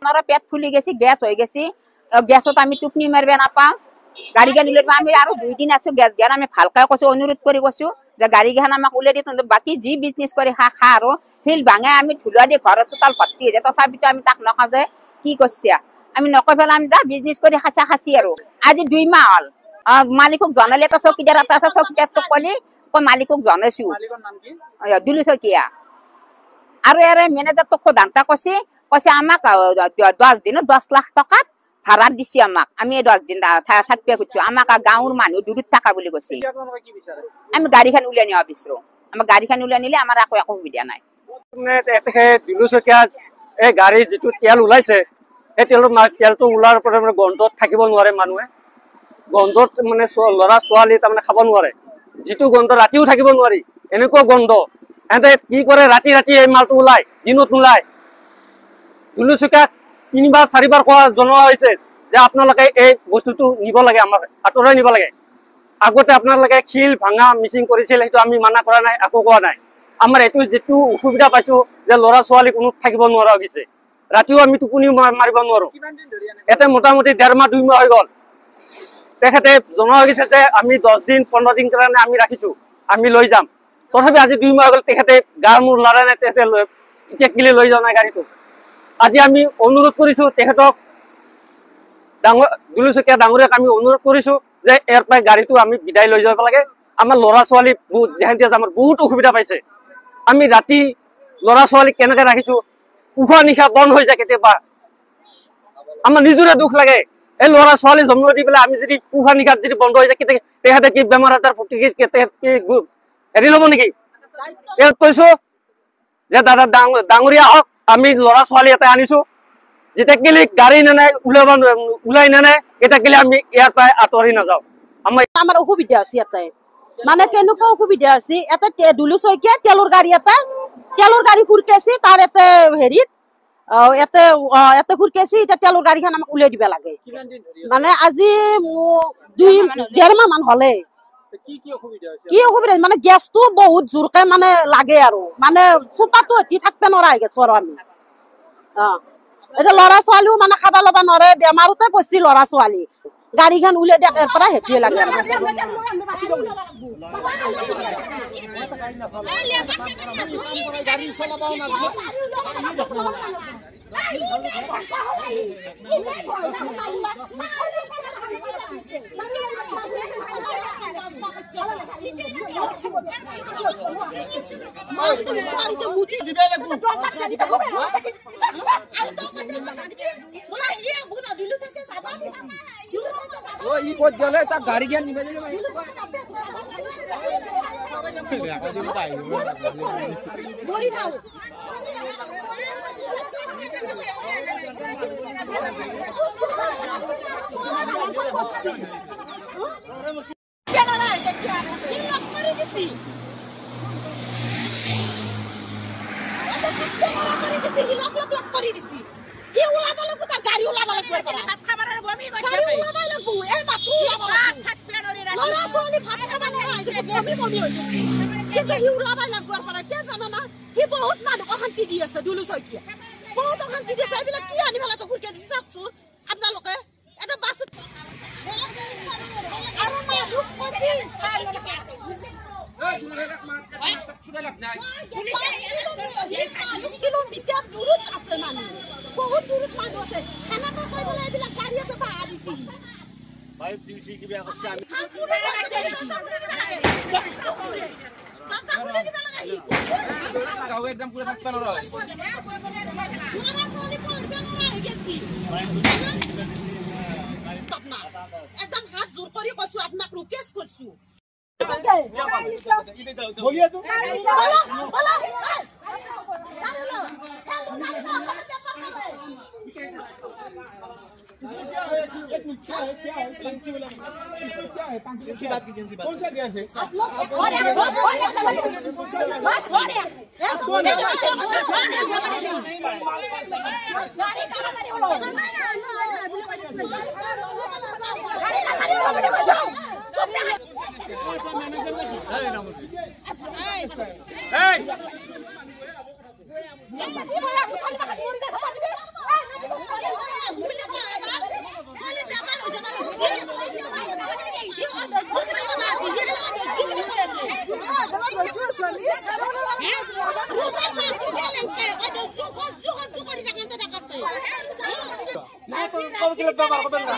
আপনারা পেট ফুলি গেছি গ্যাস হয়ে গেছি গ্যাসত আমি টুপনি মারবে না পাও গাড়ি গান উলিয়াই আমি আরো 2 দিন আছো গ্যাস জ্ঞান আমি ভালকা কইছো অনুরোধ কৰি কইছো যে গাড়ি গান আমাক উলিয়াই দিত বাকি যি বিজনেস কৰি খা আৰু হিল ভাঙে আমি ধুলা দি ঘৰত চোতাল ভর্তি হৈ যায় তথাপিতো আমি তাক নকা যে কি কইছিয়া আমি নকৈ ফেলা আমি যা বিজনেস কৰি খাচা খাসি আৰু আজি 2 মাহ হল মালিকক জনালে তো চকীদাৰ এটা আছে চকীদাৰ তো কলি মালিকক জনাইছো মালিকৰ নাম কি দুলু শইকীয়া আৰু এৰে মেনেজাৰ তো খোদান্তা কৈছে আমাক 10 দিনত 10 লাখ টাকা ভাড়া দিছি আমাক আমি 10 দিন থাকবে কইছো আমাক গাঁৱৰ মানুহ দূৰত থাকা বুলি কৈছে কি বিচাৰে আমি গাড়ীখন উলিয়াই নিয়া বিচাৰো আমাৰ গাড়ীখন উলিয়াই নিলে আমাৰ একো সুবিধা নাই মানে দুলু শইকীয়া এই গাড়ী যেটো তেল ওলাইছে এই তেলটো ওলাৰ পৰা মানে গন্ধত থাকিব নোৱাৰে মানুহে গন্ধত মানে লৰা ছোৱালী তাৰমানে খাব নোৱাৰে যেটো গন্ধ ৰাতিও থাকিব নোৱাৰি এনেকুৱা গন্ধ এতে কি কৰে ৰাতি ৰাতি এই মালটো ওলাই দিনত নোলায় দুলু শইকীয়া 3 4 বাৰ কোৱা জনোৱা হৈছে যে আপোনালোকে এই বস্তুটো নিব লাগে আমাৰ আতৰাই নিব লাগে আগতে আপোনালোকে খিল ভাঙা মিচিং কৰিছিল সেইটো আমি মানা কৰা নাই আকো কোৱা নাই আমাৰ এটো যেটো অসুবিধা পাইছো যে লৰা ছোৱালী কোনো থাকিব নোৱাৰা হৈছে ৰাতিও আমি টোপনি মাৰিব নোৱাৰো এতে মোটামুটি 1.5 মাহ 2 মাহ হৈ গল তেখেতে জনোৱা হৈছে যে আমি 10 দিন 15 দিন কাৰণে আমি ৰাখিছো আমি লৈ যাম তথাপি আজি 2 মাহ হৈ গল তেখেতে গা মূৰ লৰা নাই তেখেতে এতিয়া কিলে লৈ যোৱা নাই গাড়ীটো আজি আমি অনুৰোধ কৰিছো তেখেতক দুলু শইকীয়া ডাঙৰীয়াক আমি অনুৰোধ কৰিছো যে এৰ পাই গাড়ীটো আমি বিদায় লৈ যাব লাগে আমাৰ লৰা ছোৱালী বহুত যেহেতু আমাৰ বহুত অসুবিধা পাইছে আমি ৰাতি লৰা ছোৱালী কেনেকৈ ৰাখিছো উখা নিখা বন্ধ হৈ যায় কেতিয়াবা আমাৰ নিজৰে দুখ লাগে এই লৰা ছোৱালী জন্ম দি পেলাই আমি যদি উখা নিখা যদি বন্ধ হৈ যায় তেখেতে কি বেমাৰ আজাৰ এৰি ল'ব নেকি ইয়াত কৈছো যে দাদা ডাঙৰীয়া হওক আমি লৰা ছোৱালী এটা আনিছো যেটা কেলে গাড়ী নানাই উলাই নানাই এটা কেলে আমি ইয়াৰ পৰা আঁতৰি নাযাওঁ আমাৰ অসুবিধা আছে ইয়াতে মানে কেনেকুৱা অসুবিধা আছে এটা দুলু শইকীয়া তেলৰ গাড়ী খুৰকেছি তাৰ এতে হেৰিত এতে খুৰকেছি এটা তেলৰ গাড়ীখন আমাক উলিয়াই দিব লাগে মানে আজি 1.5 মাহ মান হলে কি অসুবিধা মানে গেছটো বহুত জোৰকে মানে লাগে আৰু মানে চোপাটো এটি থাকবে নোৱাৰা হৈ গেছো আৰু আমি এটা লৰা ছোৱালীও মানে খাব লব নোৱাৰে বেমাৰতে পছি লৰা ছোৱালী গাড়ীখন উলিয়াই দিয়া তাৰ পৰা হেতিয়ে লাগে গাড়ী জ্ঞান নিবে কিন্তু হি ওলাবা লাগবৰ পৰা কে জানা না হি বহুত মানুহ অশান্তি দি আছে দুলু শইকীয়া বহুত অশান্তি দিছে এইবিলাক কি আনি পেলাই তো খুৰকে দিছে চাকচোন আপোনালোকে এটা বাছ আৰু মানুহ পছিল কিলোমিটাৰ দূৰত আছে মানুহ বহুত দূৰত মানুহ আছে সেনেকৈ কৈ পেলাই এইবিলাক গাড়ী এটা ভাড়া দিছিল ভাই দিছি কি বেয়া কৰছে আমি গাঁও একদম পুরো থাকতে না রয় একদম হাত জোর করে কইছো আপনাকে রিকোয়েস্ট করছো বলিয়া তো বলো एक मिनट क्या है एजेंसी वाला इसमें क्या है एजेंसी बात की एजेंसी बात कौन सा गैस है না তো কবে ব্যবহার করবেন না